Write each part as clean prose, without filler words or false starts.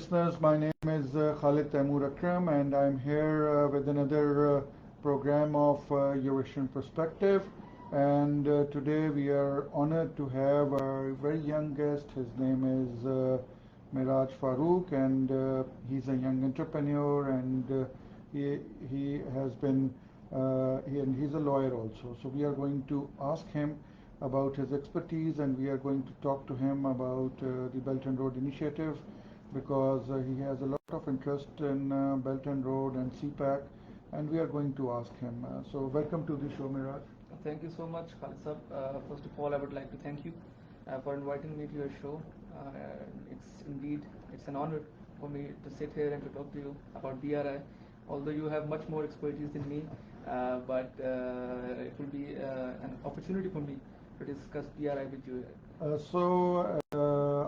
listeners, my name is Khalid Taimur Akram, and I'm here with another program of Eurasian Perspective. And today we are honored to have a very young guest. His name is Maarij Farooq, and he's a young entrepreneur, and he has been and he's a lawyer also. So we are going to ask him about his expertise, and we are going to talk to him about the Belt and Road Initiative, because he has a lot of interest in Belt and Road and CPEC, and we are going to ask him. So welcome to the show, Maarij. Thank you so much, Khalid sir. First of all, I would like to thank you for inviting me to your show. It's an honor for me to sit here and to talk to you about BRI. Although you have much more expertise than me, but it will be an opportunity for me to discuss BRI with you.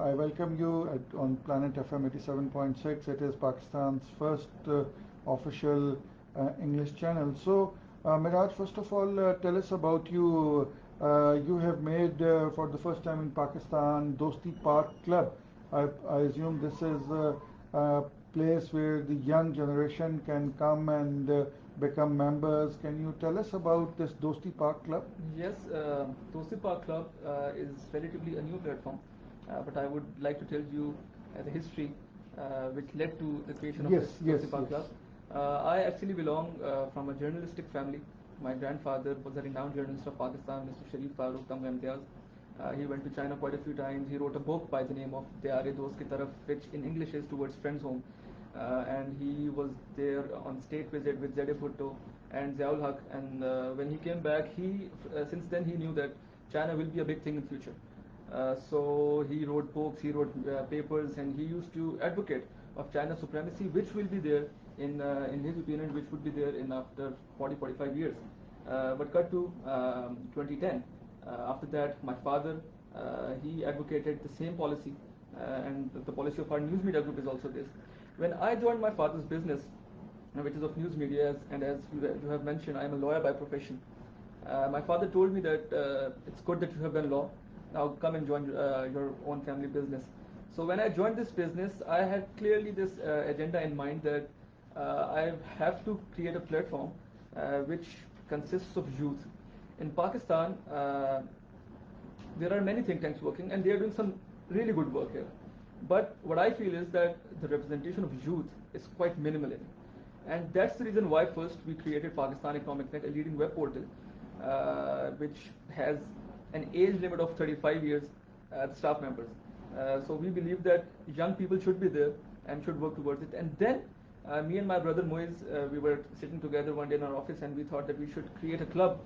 I welcome you on Planet FM 87.6. It is Pakistan's first official English channel. So, Maarij, first of all, tell us about you. You have made for the first time in Pakistan Dosti Park Club. I assume this is a place where the young generation can come and become members. Can you tell us about this Dosti Park Club? Yes, Dosti Park Club is relatively a new platform, but I would like to tell you the history which led to the creation of this Dosti Park Club. I actually belong from a journalistic family. My grandfather was a renowned journalist of Pakistan, Mr. Sharif Farooq During. He went to China quite a few times. He wrote a book by the name of Teyare Dost Ki Taraf, which in English is Towards Friends Home. And he was there on state visit with Zede Bhutto and Ziaul Haq. And when he came back, since then he knew that China will be a big thing in future. So he wrote books, he wrote papers, and he used to advocate of China's supremacy, which will be there in his opinion, which would be there in after 40-45 years. But cut to 2010. After that, my father, he advocated the same policy, and the policy of our news media group is also this. When I joined my father's business, which is of news media, and as you have mentioned, I am a lawyer by profession. My father told me that it's good that you have done law. Now come and join your own family business. So when I joined this business, I had clearly this agenda in mind that I have to create a platform which consists of youth. In Pakistan, there are many think tanks working, and they are doing some really good work here. But what I feel is that the representation of youth is quite minimal in it. And that's the reason why first we created Pakistan Economic Net, a leading web portal, which has an age limit of 35 years staff members. So we believe that young people should be there and should work towards it. And then me and my brother Moiz, we were sitting together one day in our office, and we thought that we should create a club.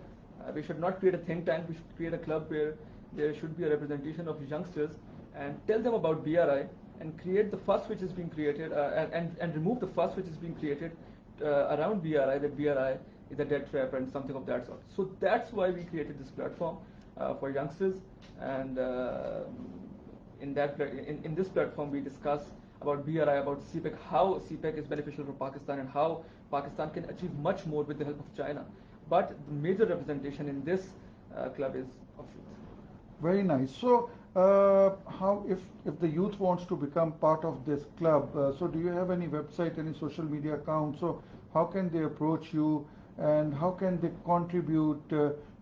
We should not create a think tank, we should create a club where there should be a representation of youngsters and tell them about BRI and create the fuss which is being created and remove the fuss which is being created around BRI, that BRI is a debt trap and something of that sort. So that's why we created this platform for youngsters, and in this platform we discuss about BRI, about CPEC, how CPEC is beneficial for Pakistan and how Pakistan can achieve much more with the help of China. But the major representation in this club is of youth. Very nice. So, how if the youth wants to become part of this club? So, do you have any website, any social media account? So, how can they approach you, and how can they contribute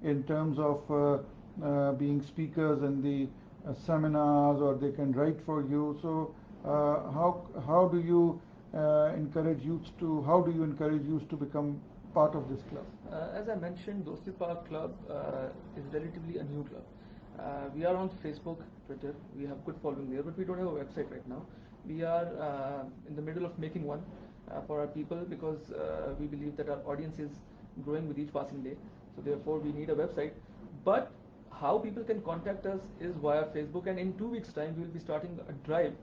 in terms of being speakers in the seminars, or they can write for you? So, how do you encourage youth to become part of this club? As I mentioned, Dosti Park Club is relatively a new club. We are on Facebook, Twitter. We have good following there, but we don't have a website right now. We are in the middle of making one for our people, because we believe that our audience is growing with each passing day. So therefore, we need a website. But how people can contact us is via Facebook, and in 2 weeks' time, we will be starting a drive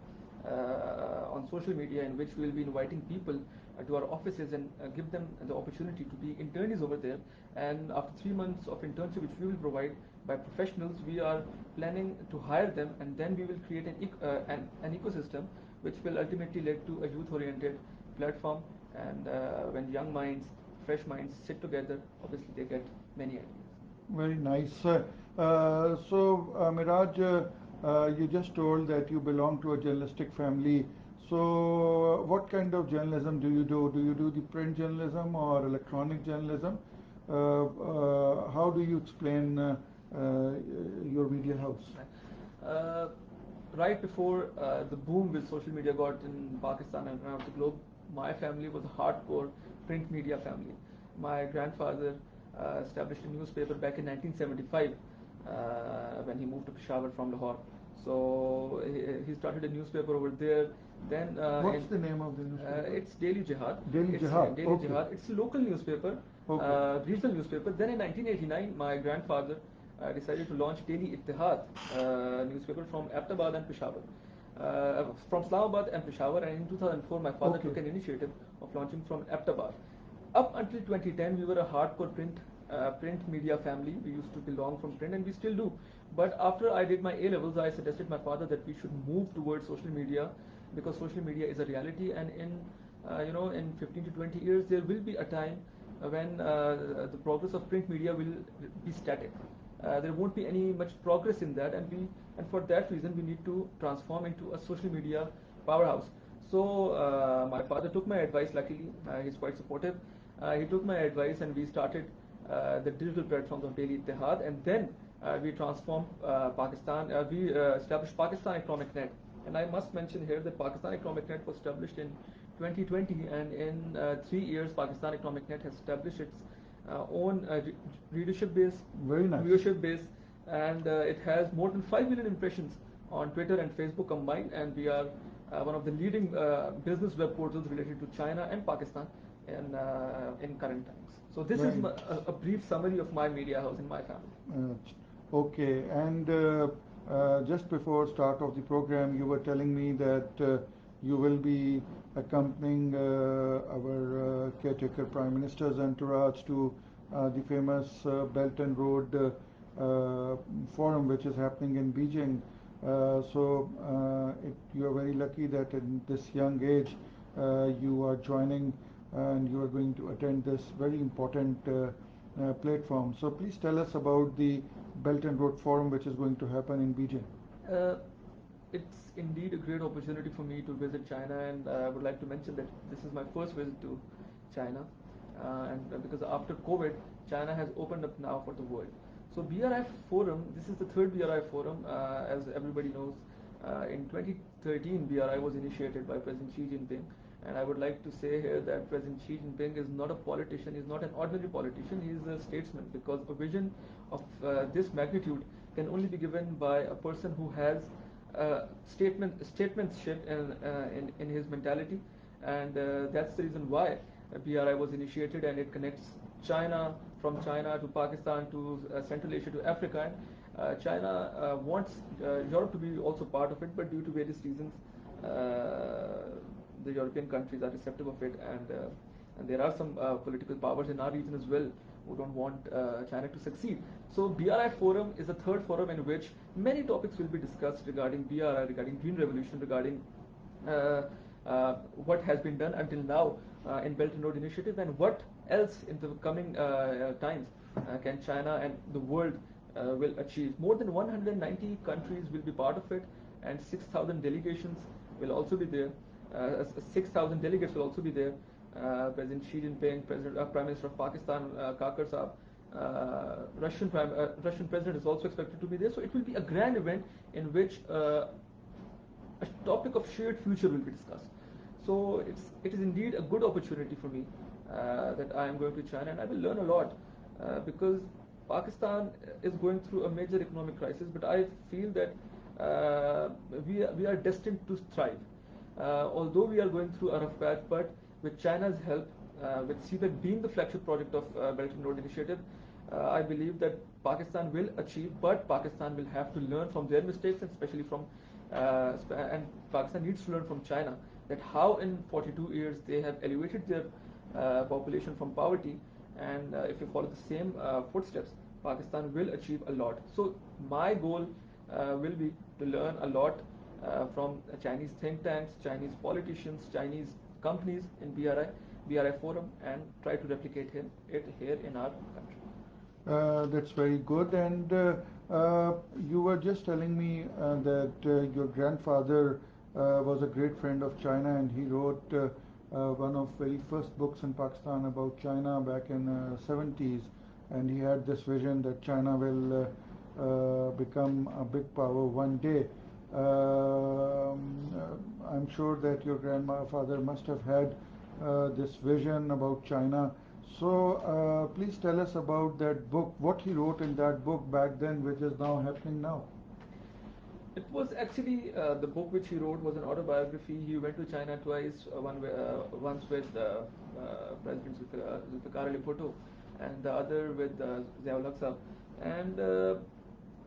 on social media in which we will be inviting people to our offices and give them the opportunity to be internees over there. And after 3 months of internship, which we will provide by professionals, we are planning to hire them, and then we will create an ecosystem which will ultimately lead to a youth-oriented platform. And when young minds, fresh minds sit together, obviously they get many ideas. Very nice. Maarij, you just told that you belong to a journalistic family. So, what kind of journalism do you do? Do you do the print journalism or electronic journalism? How do you explain your media house? Uh, right before the boom with social media got in Pakistan and around the globe, my family was a hardcore print media family. My grandfather established a newspaper back in 1975 when he moved to Peshawar from Lahore. So he started a newspaper over there. Then What's the name of the newspaper? it's Daily Jihad. Daily Jihad. Daily Okay. Jihad. It's a local newspaper, regional newspaper. Then in 1989, my grandfather decided to launch Daily Ittehad newspaper from Abbottabad and Peshawar. From Islamabad and Peshawar, and in 2004 my father took an initiative of launching from Abbottabad. Up until 2010 we were a hardcore print media family. We used to belong from print and we still do. But after I did my A levels, I suggested my father that we should move towards social media because social media is a reality, and in 15 to 20 years there will be a time when the progress of print media will be static. There won't be any much progress in that, and for that reason we need to transform into a social media powerhouse. So my father took my advice. Luckily, he's quite supportive. He took my advice and we started the digital platforms of Daily Ittehad, and then we transformed Pakistan. We established Pakistan Economic Net, and I must mention here that Pakistan Economic Net was established in 2020, and in 3 years Pakistan Economic Net has established its own readership base, Very nice. viewership base, and it has more than 5 million impressions on Twitter and Facebook combined, and we are one of the leading business web portals related to China and Pakistan in current times. So this is a brief summary of my media house in my family. Okay, and just before start of the program, you were telling me that you will be accompanying our caretaker Prime Minister's entourage to the famous Belt and Road Forum, which is happening in Beijing. You are very lucky that in this young age you are joining and you are going to attend this very important platform. So please tell us about the Belt and Road Forum which is going to happen in Beijing. It's indeed a great opportunity for me to visit China, and I would like to mention that this is my first visit to China, and because after COVID, China has opened up now for the world. So BRI Forum, this is the third BRI Forum, as everybody knows. In 2013, BRI was initiated by President Xi Jinping, and I would like to say here that President Xi Jinping is not a politician, he's not an ordinary politician, he is a statesman, because a vision of this magnitude can only be given by a person who has statesmanship in his mentality, and that's the reason why BRI was initiated, and it connects from China to Pakistan to Central Asia to Africa. And China wants Europe to be also part of it, but due to various reasons, the European countries are receptive of it, and there are some political powers in our region as well who don't want China to succeed. So BRI Forum is the third forum in which many topics will be discussed regarding BRI, regarding Green Revolution, regarding what has been done until now in Belt and Road Initiative, and what else in the coming times can China and the world will achieve. More than 190 countries will be part of it, and 6,000 delegations will also be there. 6,000 delegates will also be there. President Xi Jinping, Prime Minister of Pakistan, Kakar Saab, Russian President is also expected to be there. So it will be a grand event in which a topic of shared future will be discussed. So it is indeed a good opportunity for me that I am going to China, and I will learn a lot because Pakistan is going through a major economic crisis, but I feel that we are destined to thrive. Although we are going through a rough patch, but with China's help, with CPEC being the flagship project of Belt and Road Initiative, I believe that Pakistan will achieve, but Pakistan will have to learn from their mistakes, and especially and Pakistan needs to learn from China, that how in 42 years they have elevated their population from poverty, and if you follow the same footsteps, Pakistan will achieve a lot. So my goal will be to learn a lot from Chinese think tanks, Chinese politicians, Chinese companies in BRI Forum, and try to replicate it here in our country. That's very good. And you were just telling me that your grandfather was a great friend of China, and he wrote one of very first books in Pakistan about China back in 70s, and he had this vision that China will become a big power one day. I'm sure that your grandfather must have had this vision about China. So please tell us about that book, what he wrote in that book back then, which is now happening now. It was actually the book which he wrote was an autobiography. He went to China twice, once with President Zulfikar Ali Bhutto, and the other with Ziaul Haq Sahab. And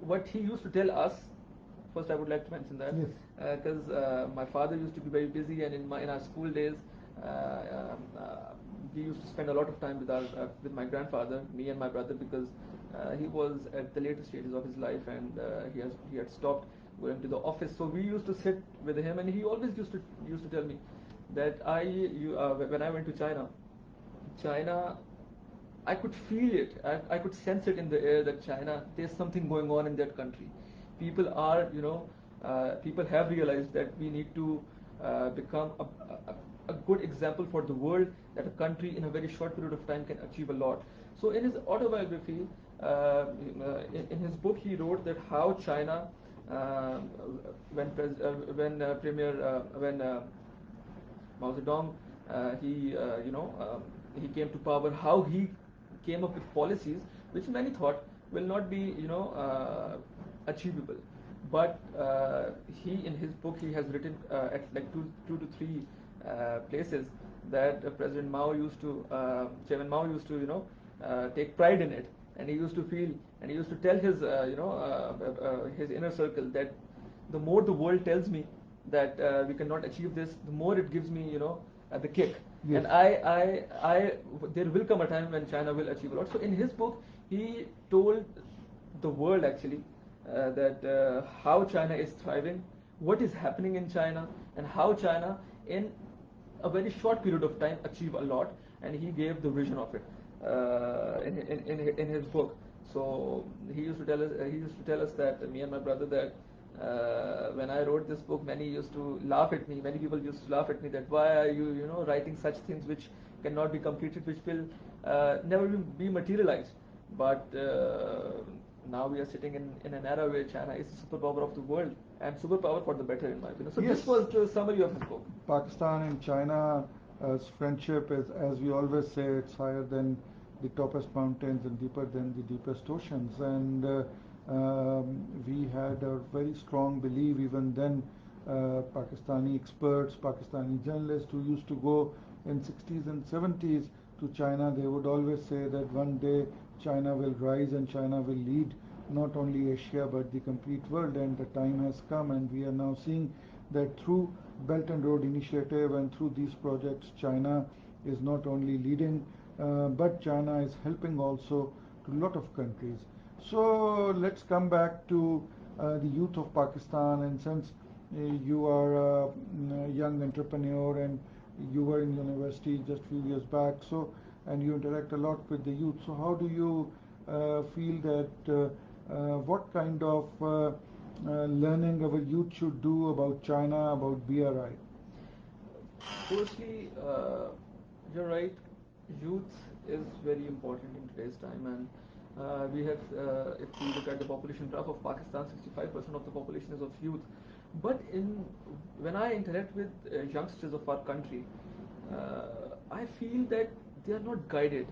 what he used to tell us, first I would like to mention that, because my father used to be very busy, and in our school days, we used to spend a lot of time with my grandfather, me and my brother, because he was at the later stages of his life, and he had stopped going to the office. So we used to sit with him, and he always used to tell me that when I went to China, I could feel it. I could sense it in the air that China, there's something going on in that country. People are, people have realized that we need to become a good example for the world, that a country in a very short period of time can achieve a lot. So in his autobiography, in his book, he wrote that how China, when Mao Zedong, he came to power, how he came up with policies which many thought will not be, achievable. But he, in his book, he has written at like two to three places that President Mao used to, Chairman Mao used to, take pride in it, and he used to feel, and he used to tell his, his inner circle that the more the world tells me that we cannot achieve this, the more it gives me, the kick. Yes. And there will come a time when China will achieve a lot. So in his book, he told the world actually that how China is thriving, what is happening in China, and how China in a very short period of time achieve a lot, and he gave the vision of it in his book. So he used to tell us that, me and my brother, that when I wrote this book, many used to laugh at me. Many people used to laugh at me that why are you, writing such things which cannot be completed, which will never be materialized. But now we are sitting in an era where China is the superpower of the world, and superpower for the better, in my opinion. So yes, this was the summary of his book. Pakistan and China's friendship is, as we always say, it's higher than the topest mountains and deeper than the deepest oceans. And we had a very strong belief even then. Pakistani experts, Pakistani journalists who used to go in 60s and 70s to China, they would always say that one day China will rise and China will lead not only Asia but the complete world, and the time has come, and we are now seeing that through Belt and Road Initiative and through these projects, China is not only leading but China is helping also to a lot of countries. So let's come back to the youth of Pakistan, and since you are a young entrepreneur and you were in university just few years back, so and you interact a lot with the youth, so how do you feel that what kind of learning our youth should do about China, about BRI? Firstly, you're right, youth is very important in today's time, and we have, if we look at the population graph of Pakistan, 65% of the population is of youth. But when I interact with youngsters of our country, I feel that they are not guided.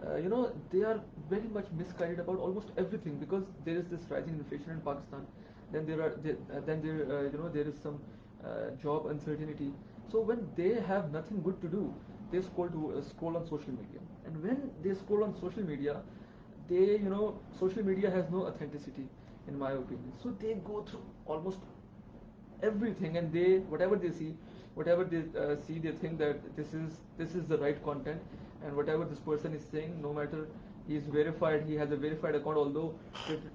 They are very much misguided about almost everything, because there is this rising inflation in Pakistan. Then there is some job uncertainty. So when they have nothing good to do, they scroll on social media. And when they scroll on social media, social media has no authenticity, in my opinion. So they go through almost everything, and whatever they see, they think that this is the right content, and whatever this person is saying, no matter he is verified, he has a verified account, although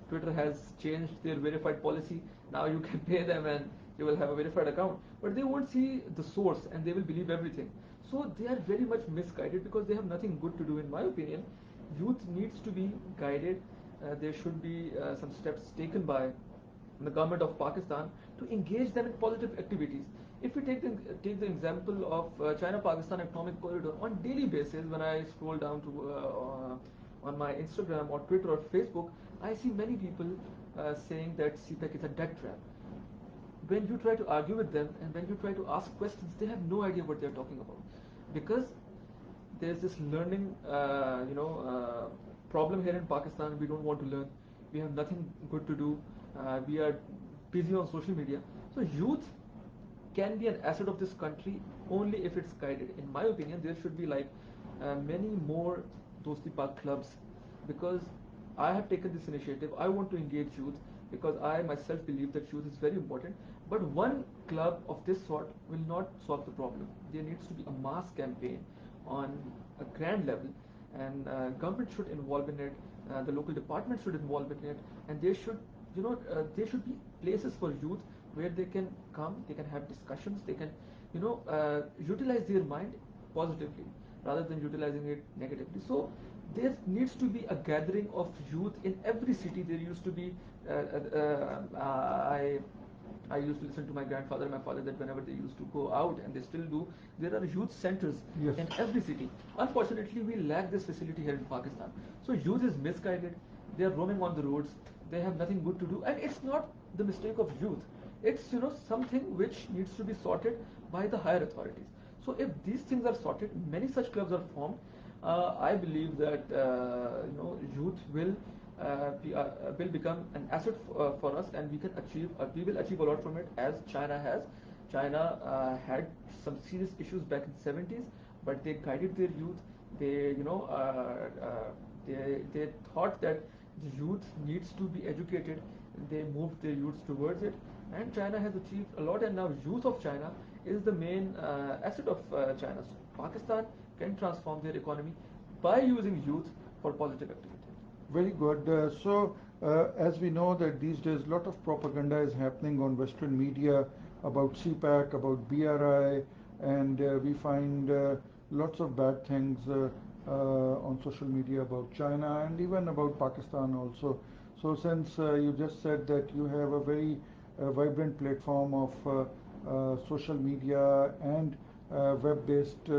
Twitter has changed their verified policy. Now you can pay them and you will have a verified account, but they won't see the source and they will believe everything. So they are very much misguided because they have nothing good to do, in my opinion. Youth needs to be guided. There should be some steps taken by the government of Pakistan to engage them in positive activities. If we take the example of China-Pakistan economic corridor, on daily basis, when I scroll down to on my Instagram or Twitter or Facebook, I see many people saying that CPEC is a debt trap. When you try to argue with them and when you try to ask questions, they have no idea what they're talking about, because there's this learning, problem here in Pakistan. We don't want to learn. We have nothing good to do. We are busy on social media. So youth can be an asset of this country only if it's guided. In my opinion, there should be like many more Dosti Park clubs, because I have taken this initiative. I want to engage youth because I myself believe that youth is very important. But one club of this sort will not solve the problem. There needs to be a mass campaign on a grand level, and government should involve in it. The local department should involve in it, and there should be places for youth where they can come, they can have discussions, they can, utilize their mind positively rather than utilizing it negatively. So there needs to be a gathering of youth in every city. There used to be, I used to listen to my grandfather and my father that whenever they used to go out, and they still do, there are youth centers Yes. in every city. Unfortunately, we lack this facility here in Pakistan. So youth is misguided. They are roaming on the roads. They have nothing good to do, and it's not the mistake of youth. It's something which needs to be sorted by the higher authorities. So if these things are sorted, many such clubs are formed. I believe that youth will become an asset for us, and we will achieve a lot from it, as China has. China had some serious issues back in 70s, but they guided their youth. They thought that the youth needs to be educated. They moved their youths towards it, and China has achieved a lot. And now youth of China is the main asset of China. So Pakistan can transform their economy by using youth for positive activity. Very good. As we know that these days a lot of propaganda is happening on Western media about CPEC, about BRI, and we find lots of bad things on social media about China and even about Pakistan also. So since you just said that you have a very vibrant platform of social media and web-based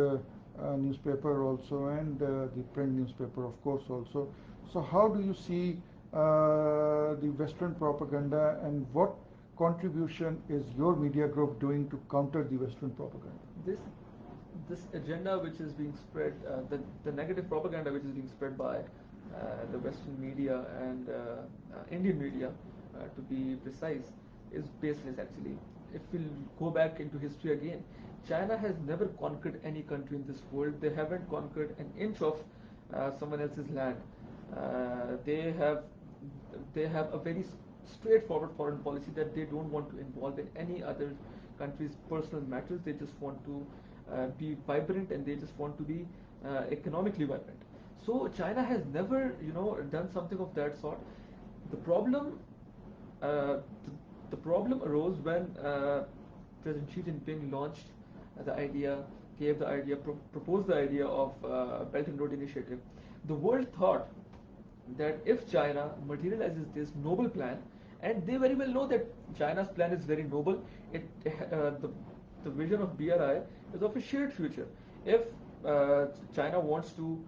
newspaper also, and the print newspaper of course also. So how do you see the Western propaganda, and what contribution is your media group doing to counter the Western propaganda? This agenda which is being spread, the negative propaganda which is being spread by the Western media and Indian media, to be precise, is baseless actually. If we'll go back into history again, China has never conquered any country in this world. They haven't conquered an inch of someone else's land. They have a very straightforward foreign policy that they don't want to involve in any other country's personal matters. They just want to be vibrant, and they just want to be economically vibrant. So China has never, done something of that sort. The problem, uh, the problem arose when President Xi Jinping launched the idea, proposed the idea of Belt and Road Initiative. The world thought that if China materializes this noble plan, and they very well know that China's plan is very noble, the vision of BRI is of a shared future. If China wants to,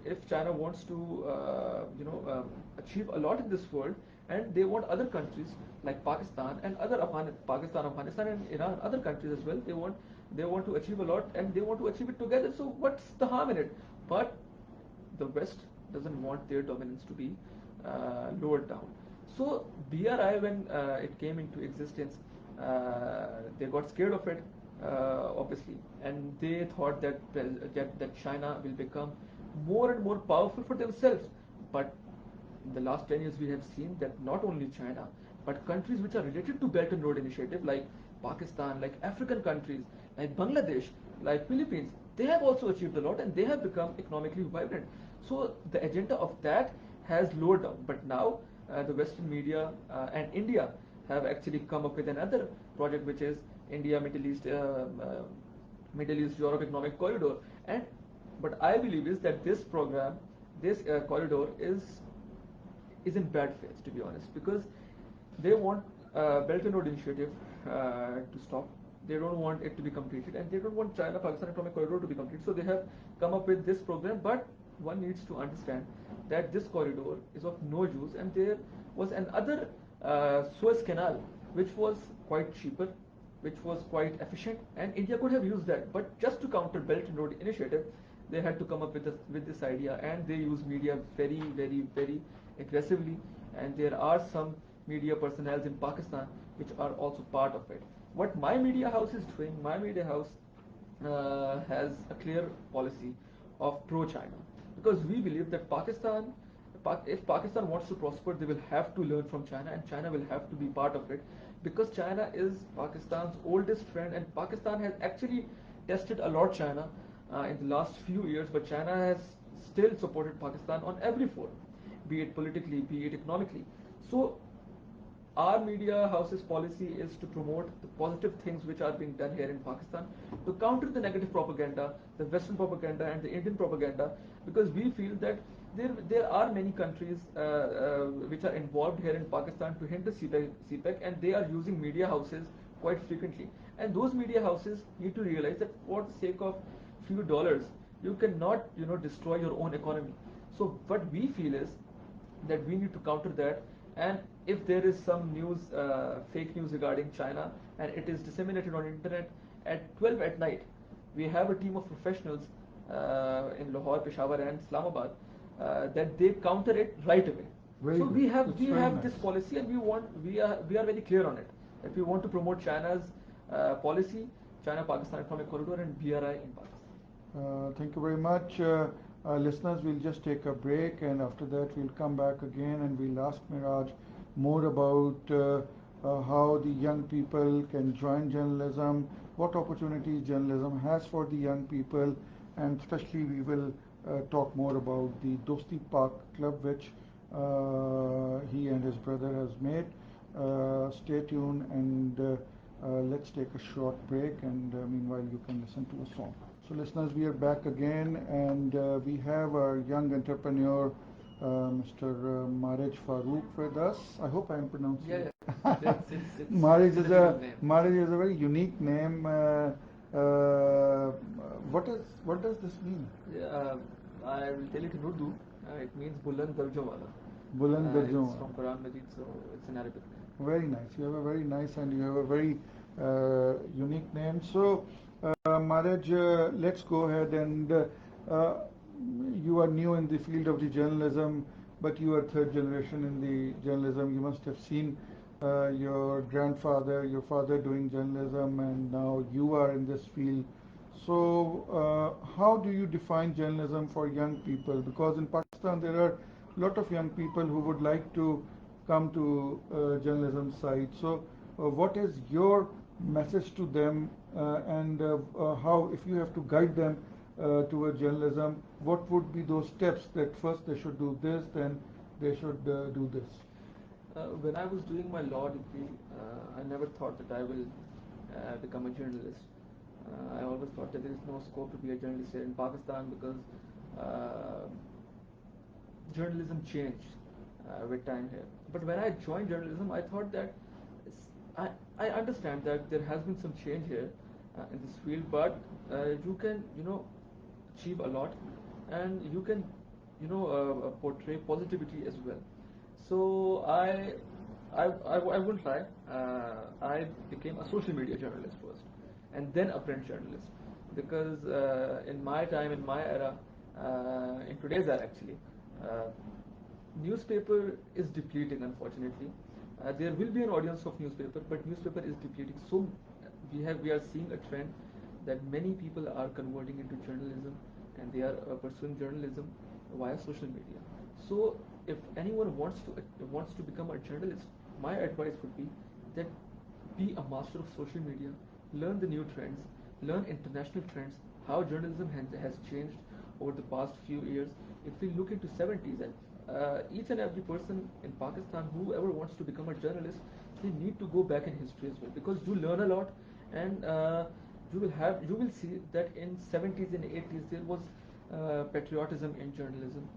if China wants to, achieve a lot in this world, and they want other countries like Pakistan and Pakistan, Afghanistan, and Iran, other countries as well. They want to achieve a lot, and they want to achieve it together. So what's the harm in it? But the West doesn't want their dominance to be lowered down. So BRI, when it came into existence, they got scared of it, obviously, and they thought that China will become more and more powerful for themselves. But in the last 10 years, we have seen that not only China, but countries which are related to Belt and Road Initiative, like Pakistan, like African countries, like Bangladesh, like Philippines, they have also achieved a lot, and they have become economically vibrant. So the agenda of that has lowered down. But now the Western media and India have actually come up with another project, which is India Middle East Europe Economic Corridor. And but I believe is that this program, this corridor is in bad faith, to be honest, because They want Belt and Road Initiative to stop. They don't want it to be completed, and they don't want China-Pakistan Economic Corridor to be completed. So they have come up with this program, but one needs to understand that this corridor is of no use, and there was another Suez Canal which was quite cheaper, which was quite efficient, and India could have used that. But just to counter Belt and Road Initiative, they had to come up with this idea, and they use media very, very, very aggressively. And there are some media personnel in Pakistan which are also part of it. What my media house is doing, my media house has a clear policy of pro-China, because we believe that if Pakistan wants to prosper, they will have to learn from China, and China will have to be part of it, because China is Pakistan's oldest friend, and Pakistan has actually tested a lot China in the last few years, but China has still supported Pakistan on every forum, be it politically, be it economically. So our media house's policy is to promote the positive things which are being done here in Pakistan, to counter the negative propaganda, the Western propaganda and the Indian propaganda, because we feel that there are many countries which are involved here in Pakistan to hinder CPEC, and they are using media houses quite frequently. And those media houses need to realize that for the sake of few dollars, you cannot destroy your own economy. So what we feel is that we need to counter that, and if there is some news, fake news regarding China, and it is disseminated on internet at 12 at night, we have a team of professionals in Lahore, Peshawar and Islamabad that they counter it right away. Very So good. we have It's we very have nice. this policy, and we are very clear on it, that we want to promote China's policy, China-Pakistan Economic Corridor and BRI in Pakistan. Thank you very much. Listeners, we'll just take a break, and after that we'll come back again and we'll ask Maarij more about how the young people can join journalism, what opportunities journalism has for the young people, and especially we will talk more about the Dosti Park Club, which he and his brother has made. Stay tuned, and let's take a short break, and meanwhile you can listen to a song. So listeners, we are back again, and we have our young entrepreneur, Mr. Maarij Farooq with us. I hope I am pronouncing it. It's Maarij a difficult name. Is a very unique name. What does this mean? I will tell it in Urdu. It means Buland Darjo Wala. Buland Darjo. It's from Quran Majid, so it's in Arabic. Very nice. You have a very nice and you have a very unique name. So, Maarij, let's go ahead, and you are new in the field of the journalism, but you are third generation in the journalism. You must have seen your grandfather, your father doing journalism, and now you are in this field. So, how do you define journalism for young people? Because in Pakistan there are a lot of young people who would like to come to journalism side. So, what is your message to them, and how, if you have to guide them towards journalism, what would be those steps that first they should do this, then they should do this? When I was doing my law degree, I never thought that I will become a journalist. I always thought that there is no scope to be a journalist here in Pakistan, because journalism changed with time here. But when I joined journalism, I thought that I understand that there has been some change here in this field, but you can achieve a lot, and you can portray positivity as well. So I wouldn't lie. I became a social media journalist first, and then a print journalist, because in my time, in my era, in today's era actually, newspaper is depleting, unfortunately. There will be an audience of newspaper, but newspaper is depleting. So we are seeing a trend that many people are converting into journalism, and they are pursuing journalism via social media. So if anyone wants to become a journalist, my advice would be that be a master of social media, learn the new trends, learn international trends, how journalism has changed over the past few years. If we look into 70s, and each and every person in Pakistan, whoever wants to become a journalist, they need to go back in history as well, because you learn a lot, and you will see that in 70s and 80s there was patriotism in journalism.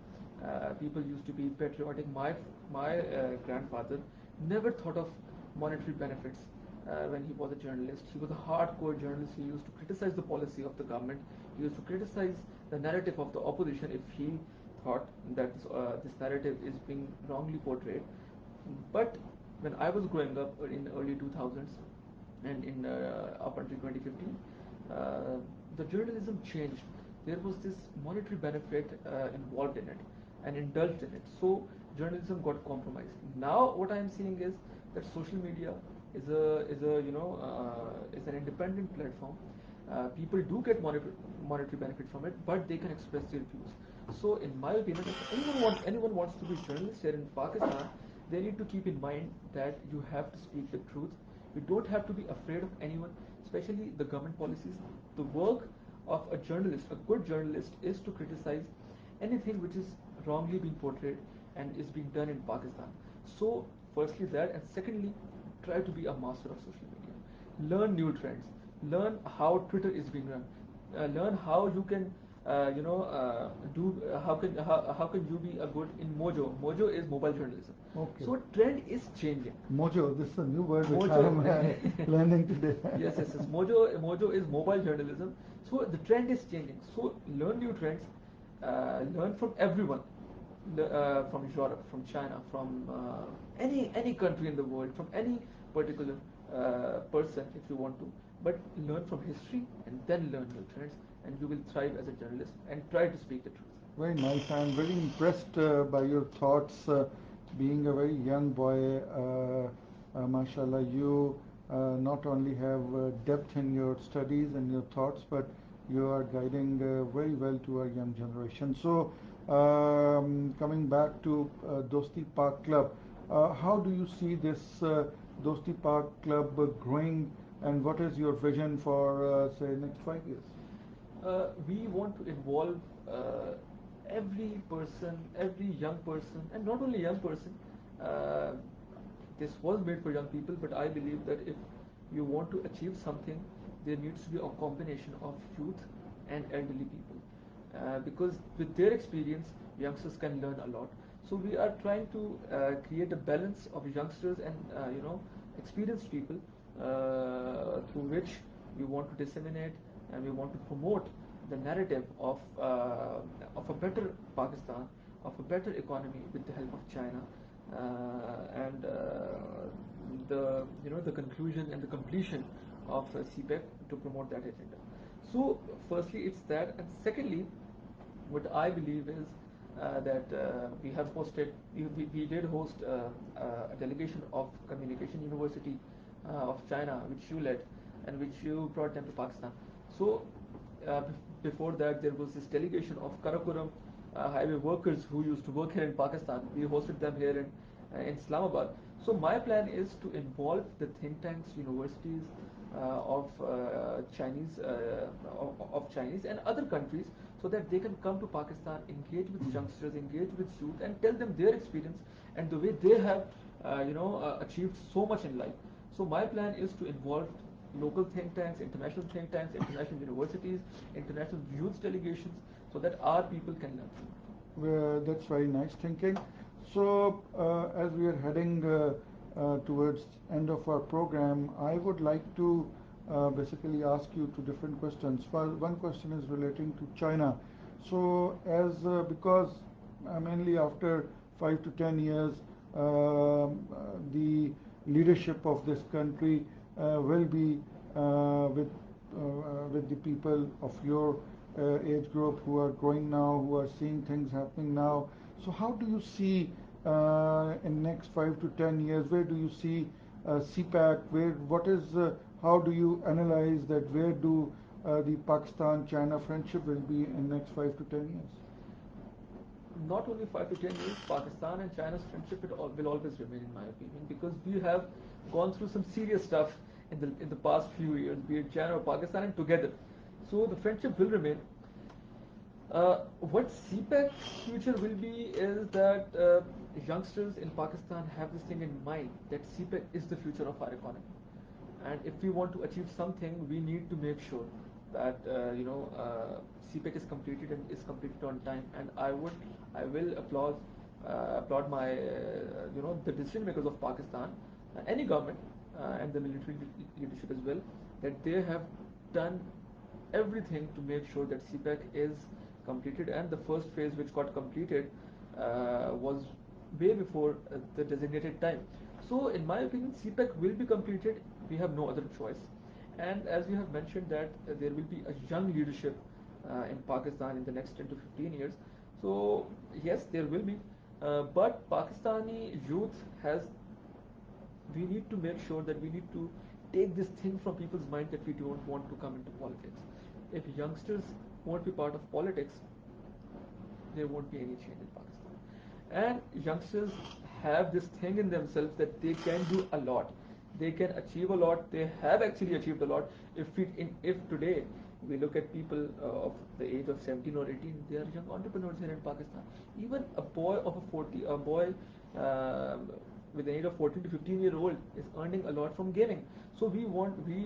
People used to be patriotic. My grandfather never thought of monetary benefits when he was a journalist. He was a hardcore journalist. He used to criticize the policy of the government. He used to criticize the narrative of the opposition if he thought that this narrative is being wrongly portrayed. But when I was growing up in early 2000s and in up until 2015, uh, the journalism changed. There was this monetary benefit involved in it and indulged in it. So journalism got compromised. Now what I am seeing is that social media is an independent platform. People do get monetary benefit from it, but they can express their views. So in my opinion, if anyone wants to be a journalist here in Pakistan, they need to keep in mind that you have to speak the truth. You don't have to be afraid of anyone, especially the government policies. The work of a journalist, a good journalist, is to criticize anything which is wrongly being portrayed and is being done in Pakistan. So, firstly that, and secondly, try to be a master of social media. Learn new trends. Learn how Twitter is being run. Learn how you can, do. How can you be a good in Mojo? Mojo is mobile journalism. Okay. So trend is changing. Mojo, this is a new word which I Mojo. am learning today. Yes. Mojo is mobile journalism. So the trend is changing. So learn new trends. Learn from everyone. From Europe, from China, from any country in the world, from any particular person, if you want to. But learn from history and then learn new trends, and you will thrive as a journalist. And try to speak the truth. Very nice. I am very impressed by your thoughts. Being a very young boy, mashallah, you not only have depth in your studies and your thoughts, but you are guiding very well to our young generation. So, coming back to Dosti Park Club, how do you see this Dosti Park Club growing, and what is your vision for, say, next 5 years? We want to involve every person, every young person, and not only young person. Uh, this was made for young people, but I believe that if you want to achieve something, there needs to be a combination of youth and elderly people, because with their experience, youngsters can learn a lot. So we are trying to create a balance of youngsters and experienced people, through which we want to disseminate and we want to promote the narrative of a better Pakistan, of a better economy with the help of China, and the conclusion and the completion of CPEC to promote that agenda. So, firstly, it's that, and secondly, what I believe is that we did host a delegation of Communication University of China, which you led and which you brought them to Pakistan. So before that, there was this delegation of Karakoram highway workers who used to work here in Pakistan. We hosted them here in Islamabad. So my plan is to involve the think tanks, universities of Chinese and other countries, so that they can come to Pakistan, engage with youngsters, engage with youth, and tell them their experience and the way they have achieved so much in life. So my plan is to involve local think tanks, international universities, international youth delegations, so that our people can learn. That's very nice thinking. So, as we are heading towards end of our program, I would like to basically ask you two different questions. One question is relating to China. So, as because mainly after 5 to 10 years, the leadership of this country will be with the people of your age group who are growing now, who are seeing things happening now. So how do you see in next 5 to 10 years? Where do you see CPEC? How do you analyze that? Where do the Pakistan-China friendship will be in next 5 to 10 years? Not only 5 to 10 years, Pakistan and China's friendship will always remain, in my opinion, because we have gone through some serious stuff in the past few years, be it China or Pakistan, and together. So the friendship will remain. What CPEC's future will be is that youngsters in Pakistan have this thing in mind that CPEC is the future of our economy, and if we want to achieve something, we need to make sure that CPEC is completed and is completed on time. And I will applaud applaud the decision makers of Pakistan, any government, and the military leadership as well, that they have done everything to make sure that CPEC is completed, and the first phase which got completed was way before the designated time. So in my opinion, CPEC will be completed. We have no other choice. And as you have mentioned that there will be a young leadership in Pakistan in the next 10 to 15 years. So yes, there will be. But Pakistani youth has, we need to make sure that we need to take this thing from people's mind that we don't want to come into politics. If youngsters won't be part of politics, there won't be any change in Pakistan. And youngsters have this thing in themselves that they can do a lot. They can achieve a lot. They have actually achieved a lot. If today we look at people of the age of 17 or 18, they are young entrepreneurs here in Pakistan. Even a boy with an age of 14 to 15-year-old is earning a lot from gaming. So we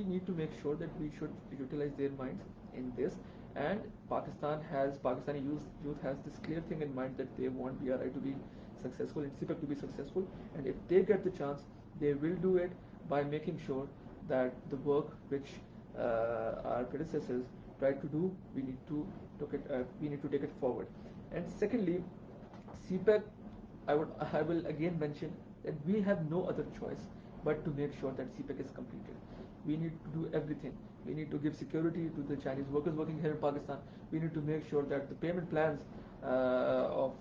need to make sure that we should utilize their minds in this. And Pakistani youth has this clear thing in mind that they want BRI to be successful and CPEC to be successful. And if they get the chance, they will do it by making sure that the work which our predecessors tried to do, we need to take it forward. And secondly, CPEC, I will again mention that we have no other choice but to make sure that CPEC is completed. We need to do everything. We need to give security to the Chinese workers working here in Pakistan. We need to make sure that the payment plans of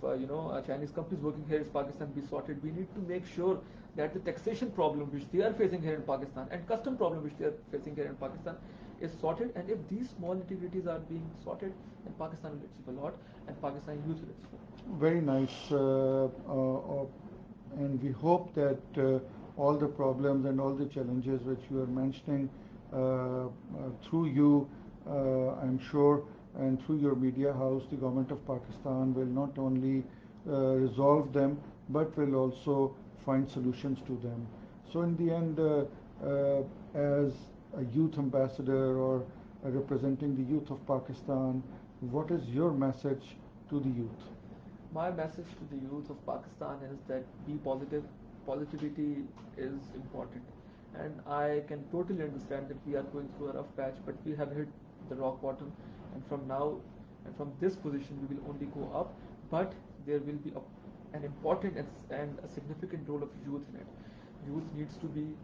Chinese companies working here in Pakistan be sorted. We need to make sure that the taxation problem which they are facing here in Pakistan and custom problem which they are facing here in Pakistan is sorted. And if these small nitty-gritties are being sorted, then Pakistan will achieve a lot, and Pakistan youth will achieve a lot. Very nice, and we hope that all the problems and all the challenges which you are mentioning through you, I'm sure, and through your media house, the government of Pakistan will not only resolve them, but will also find solutions to them. So in the end, as a youth ambassador or representing the youth of Pakistan, what is your message to the youth? My message to the youth of Pakistan is that be positive. Positivity is important. And I can totally understand that we are going through a rough patch, but we have hit the rock bottom. And from now, and from this position, we will only go up. But there will be an important and a significant role of youth in it. Youth needs to be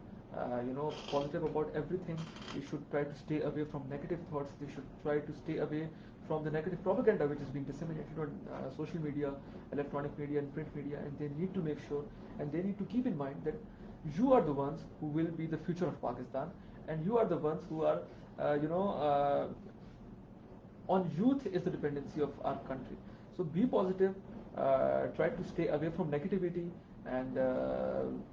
positive about everything. They should try to stay away from negative thoughts. They should try to stay away from the negative propaganda which is being disseminated on social media, electronic media and print media. And they need to make sure, and they need to keep in mind that you are the ones who will be the future of Pakistan, and you are the ones who are on youth is the dependency of our country. So be positive, try to stay away from negativity, and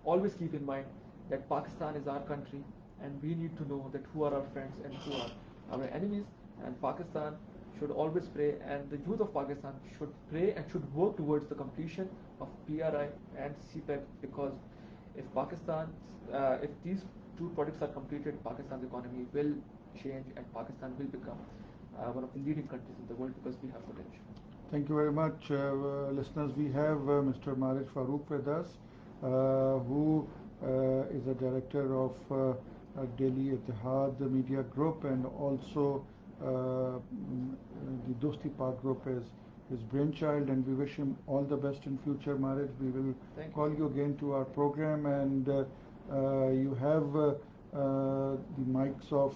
always keep in mind that Pakistan is our country, and we need to know that who are our friends and who are our enemies. And Pakistan should always pray, and the youth of Pakistan should pray and should work towards the completion of PRI and CPEC, because if these two projects are completed, Pakistan's economy will change and Pakistan will become one of the leading countries in the world, because we have potential. Thank you very much, listeners. We have Mr. Maarij Farooq with us, who is a director of Delhi Ittehad, the media group, and also the Dosti Park Group is his brainchild, and we wish him all the best in future. Maarij, we will call you again to our program, and you have the mics of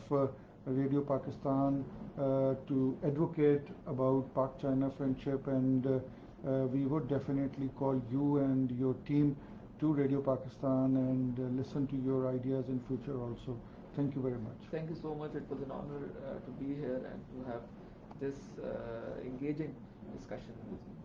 Radio Pakistan to advocate about Pak-China friendship, and we would definitely call you and your team to Radio Pakistan and listen to your ideas in future also. Thank you very much. Thank you so much. It was an honor to be here and to have this engaging discussion with you.